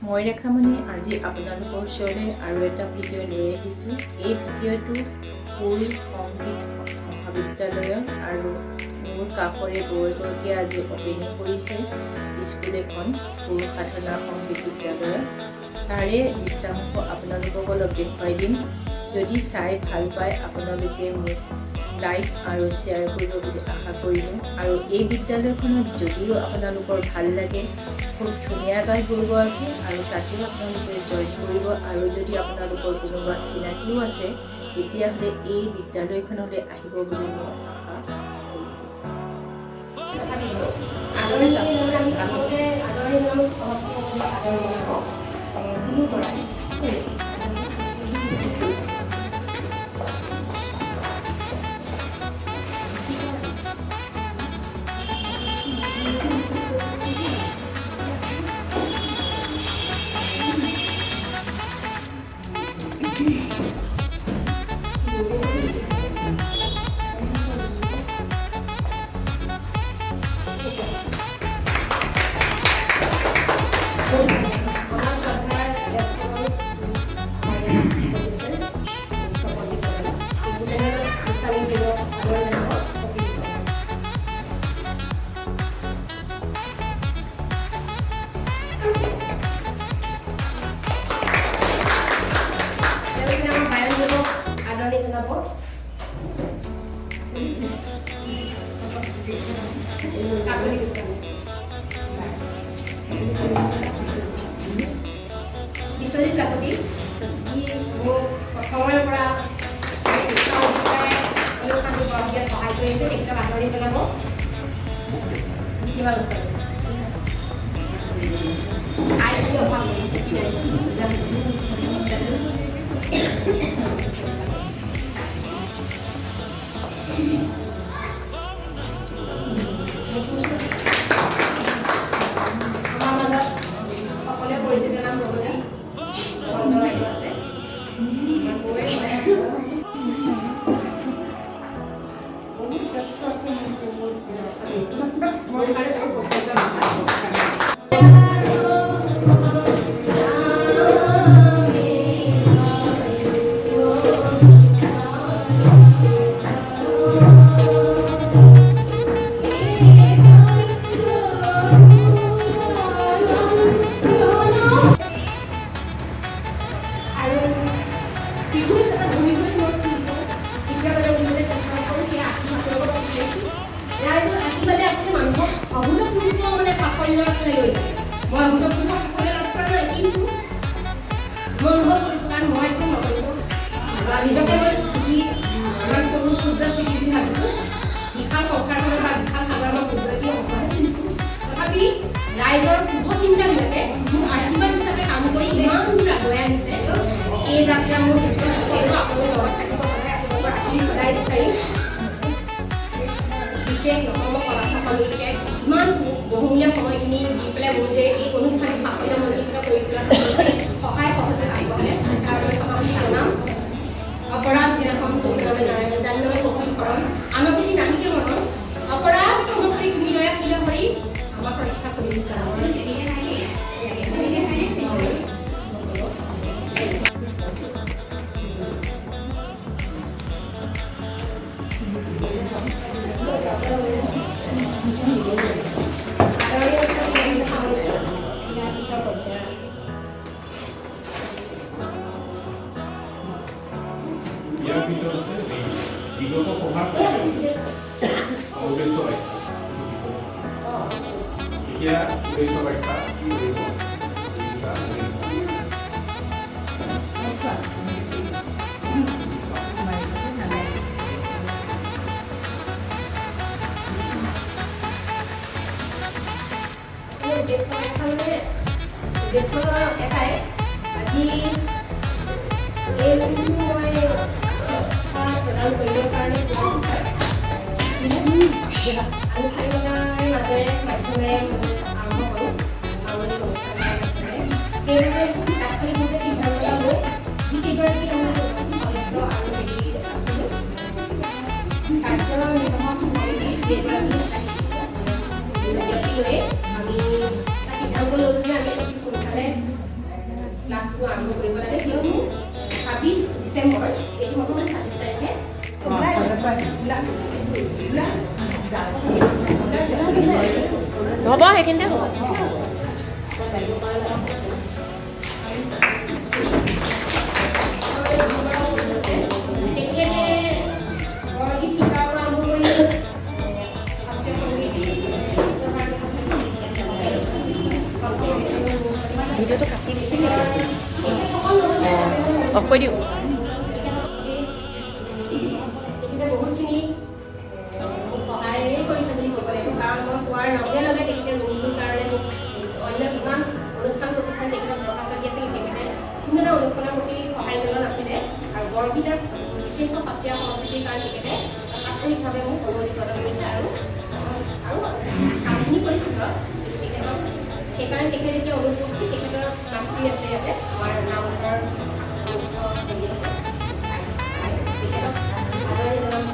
মই ৰেখামণি আজি আপোনালোকৰ ওচৰলৈ আৰু এটা ভিডিঅ' লৈ আহিছোঁ। এই ভিডিঅ'টো ফুল সংগীত মহাবিদ্যালয়ৰ আৰু মোৰ কাষৰে বৌগৰাকীয়ে আজি অপেনিং কৰিছে স্কুল এখন ফুল সাধনা সংগীত বিদ্যালয়ৰ। তাৰে দৃষ্টান্ত আপোনালোকক অলপ দেখুৱাই দিম। যদি চাই ভাল পায় আপোনালোকে মোক লাইক আৰু শ্বেয়াৰ কৰিব বুলি আশা কৰিলোঁ। আৰু এই বিদ্যালয়খনত যদিও আপোনালোকৰ ভাল লাগে, খুব ধুনীয়া গাই বৌগৰাকী, আৰু তাতেও আপোনালোকে জইন কৰিব। আৰু যদি আপোনালোকৰ কোনোবা চিনাকিও আছে তেতিয়াহ'লে এই বিদ্যালয়খনলৈ আহিব বুলি মই বিশ্বজিৎ কাকতি মোৰ প্ৰথমৰে পৰা অনুষ্ঠানটো গঢ় দিয়াত সহায় কৰি আছে। তেখেতক আদৰণি জনাব। কিবা আইচলি অভাৱ কৰিছে নিজকে মই ছুটি ইমান কোনো ক্ষুদ্ৰ স্বীকৃতি ভাবিছোঁ। বিশাল সংসাৰখনে বা বিশাল সাগৰৰ ক্ষুদ্ৰতী অংশহে চিনিছোঁ। তথাপি ৰাইজৰ শুভ চিন্তাবিলাকে মোক আশীৰ্বাদ হিচাপে কাম কৰি ইমান দূৰ আগুৱাই আনিছে। এই যাত্ৰা মোৰ নিশ্চয় আপোনালোকৰ লগত থাকিব সদায়, আপোনালোকৰ আশীৰ্বাদ সদায় বিচাৰিম। বিশেষ নকমৰ কলাসকলকে ইমান বহুমূলীয়া সময়খিনি দি পেলাই মোৰ যে এই অনুষ্ঠানটো সাফল্যমণ্ডিত কৰি তোলাত সহায় সহযোগ আগবঢ়ালে তাৰ বাবে আমি জনাম। অপরাধ যেরকম তুমি নামে জানি নামে কখন করম আমার যদি নাহিকে বরং অপরাধ সমগ্রী তুমি দয়া কিলা হরি আমার পরীক্ষা করে বিচার ইয়াৰ পিছত আছে বিগত সভাৰ উদ্দেশ্য ব্যাখ্যা। এতিয়া উদ্দেশ্য ব্যাখ্যা কি কৰিব উদ্দেশ্য এটাই আজি এই মই প্ৰদান কৰিবৰ কাৰণে আলোচনাৰ মাজেৰে মাধ্যমেৰে আৰম্ভ কৰোঁ সাংবাদিক অনুষ্ঠানৰ সেইবাবে তাৎক্ষণিকভাৱে সিদ্ধান্ত লৈ যিকেইগৰাকী আমাৰ সদস্য আৰু হেৰি আছিলোঁ কাৰ্যনিৰ্বাহক সমিতিৰ কেইগৰাকী ব্যক্তি লৈ আমি সিদ্ধান্ত ল'লোঁ যে আমি সোনকালে ক্লাছটো আৰম্ভ কৰিব লাগে কিয়নো 26 ডিচেম্বৰ এইটো মাহৰ 26 তাৰিখে হ'ব সেইখিনিতে হ'ব ভিডিঅ'টো কাটি দিছে অফ কৰি দিওঁ তেখেতে বহুতখিনি সহায়েই কৰিছে বুলি ক'ব লাগিব কাৰণ মই কোৱাৰ লগে লগে তেখেতে ৰুমটোৰ কাৰণে মোক অন্য কিমান অনুষ্ঠান প্ৰতিষ্ঠান তেখেতক দৰখাস্ত দি আছিল তেখেতে কোনো এটা অনুষ্ঠানৰ প্ৰতি সহায় জনোৱা নাছিলে আৰু বৰপেটাৰ বিশেষকৈ সত্ৰীয়া সংস্কৃতিৰ কাৰণে তেখেতে তাৎক্ষণিকভাৱে মোক অনুমতি প্ৰদান কৰিছে আৰু কামখিনি কৰিছে ধৰক তেখেতক সেইকাৰণে তেখেত এতিয়া অনুপস্থিত তেখেতৰ মাতৃ আছে ইয়াতে আমাৰ নামঘৰৰ তেখেতক আদৰণি জনাব